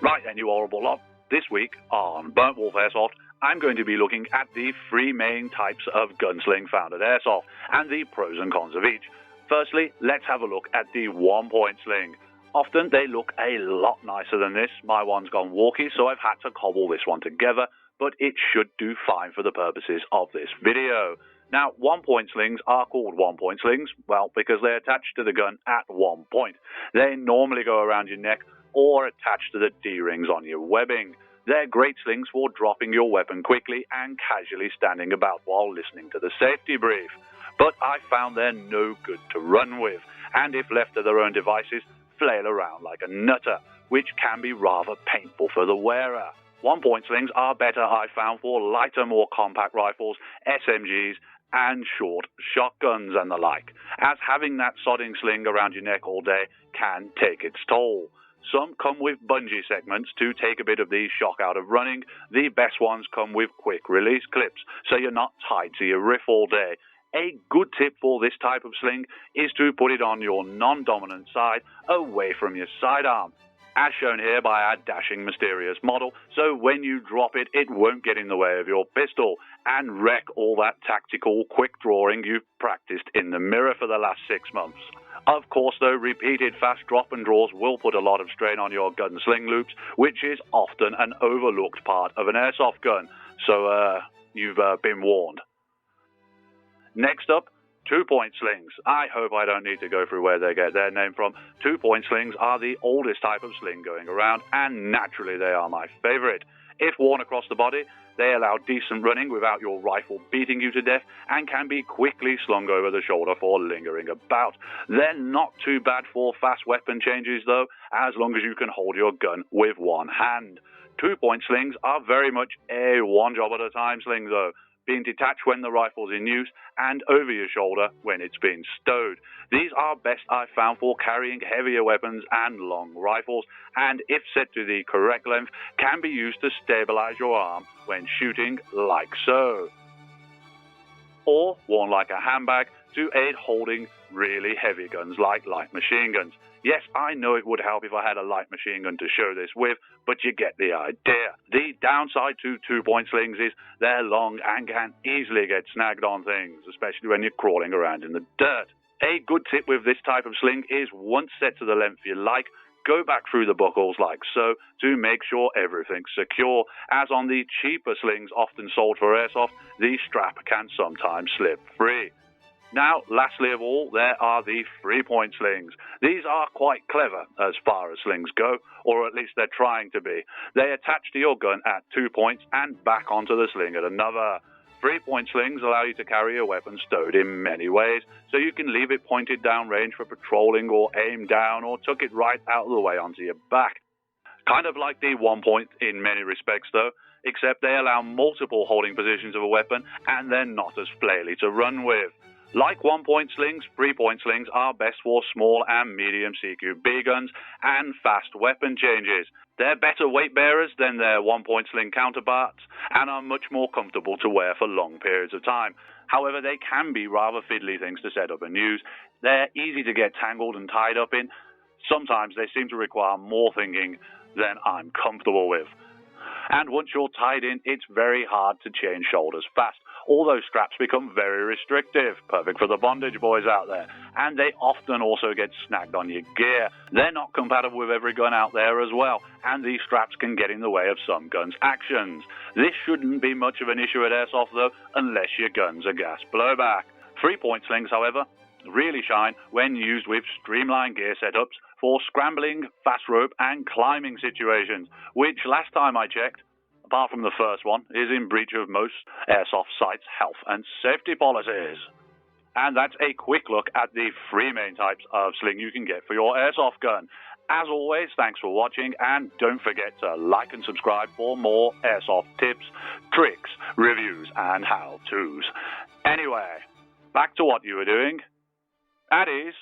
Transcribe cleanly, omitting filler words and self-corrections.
Right then, you horrible lot. This week on Burntwolf Airsoft, I'm going to be looking at the three main types of gunsling found at Airsoft, and the pros and cons of each. Firstly, let's have a look at the one-point sling. Often they look a lot nicer than this. My one's gone walkie, so I've had to cobble this one together, but it should do fine for the purposes of this video. Now, one-point slings are called one-point slings, well, because they're attached to the gun at one point. They normally go around your neck or attached to the D-rings on your webbing. They're great slings for dropping your weapon quickly and casually standing about while listening to the safety brief. But I found they're no good to run with, and if left to their own devices, flail around like a nutter, which can be rather painful for the wearer. One-point slings are better, I found, for lighter, more compact rifles, SMGs, and short shotguns and the like, as having that sodding sling around your neck all day can take its toll. Some come with bungee segments to take a bit of the shock out of running. The best ones come with quick release clips, so you're not tied to your riff all day. A good tip for this type of sling is to put it on your non-dominant side, away from your sidearm, as shown here by our dashing mysterious model, so when you drop it, it won't get in the way of your pistol and wreck all that tactical quick drawing you've practiced in the mirror for the last 6 months. Of course, though, repeated fast drop and draws will put a lot of strain on your gun sling loops, which is often an overlooked part of an airsoft gun, so you've been warned. Next up, two-point slings. I hope I don't need to go through where they get their name from. Two-point slings are the oldest type of sling going around, and naturally they are my favorite. If worn across the body, they allow decent running without your rifle beating you to death, and can be quickly slung over the shoulder for lingering about. They're not too bad for fast weapon changes though, as long as you can hold your gun with one hand. Two-point slings are very much a one job at a time sling though, being detached when the rifle's in use and over your shoulder when it's been stowed. These are best, I've found, for carrying heavier weapons and long rifles, and if set to the correct length, can be used to stabilize your arm when shooting like so. Or worn like a handbag to aid holding really heavy guns like light machine guns. Yes, I know it would help if I had a light machine gun to show this with, but you get the idea. The downside to two-point slings is they're long and can easily get snagged on things, especially when you're crawling around in the dirt. A good tip with this type of sling is, once set to the length you like, go back through the buckles like so to make sure everything's secure, as on the cheaper slings often sold for airsoft, the strap can sometimes slip free. Now, lastly of all, there are the three-point slings. These are quite clever as far as slings go, or at least they're trying to be. They attach to your gun at 2 points and back onto the sling at another. Three-point slings allow you to carry your weapon stowed in many ways, so you can leave it pointed down range for patrolling, or aim down, or tuck it right out of the way onto your back. Kind of like the one-point in many respects though, except they allow multiple holding positions of a weapon and they're not as flaily to run with. Like one-point slings, three-point slings are best for small and medium CQB guns and fast weapon changes. They're better weight bearers than their one-point sling counterparts and are much more comfortable to wear for long periods of time. However, they can be rather fiddly things to set up and use. They're easy to get tangled and tied up in. Sometimes they seem to require more thinking than I'm comfortable with. And once you're tied in, it's very hard to change shoulders fast. All those straps become very restrictive, perfect for the bondage boys out there, and they often also get snagged on your gear. They're not compatible with every gun out there as well, and these straps can get in the way of some guns' actions. This shouldn't be much of an issue at Airsoft though, unless your gun's a gas blowback. Three-point slings, however, really shine when used with streamlined gear setups for scrambling, fast rope, and climbing situations, which last time I checked, apart from the first one, is in breach of most airsoft sites' health and safety policies. And that's a quick look at the three main types of sling you can get for your airsoft gun. As always, thanks for watching, and don't forget to like and subscribe for more airsoft tips, tricks, reviews, and how-tos. Anyway, back to what you were doing. At ease.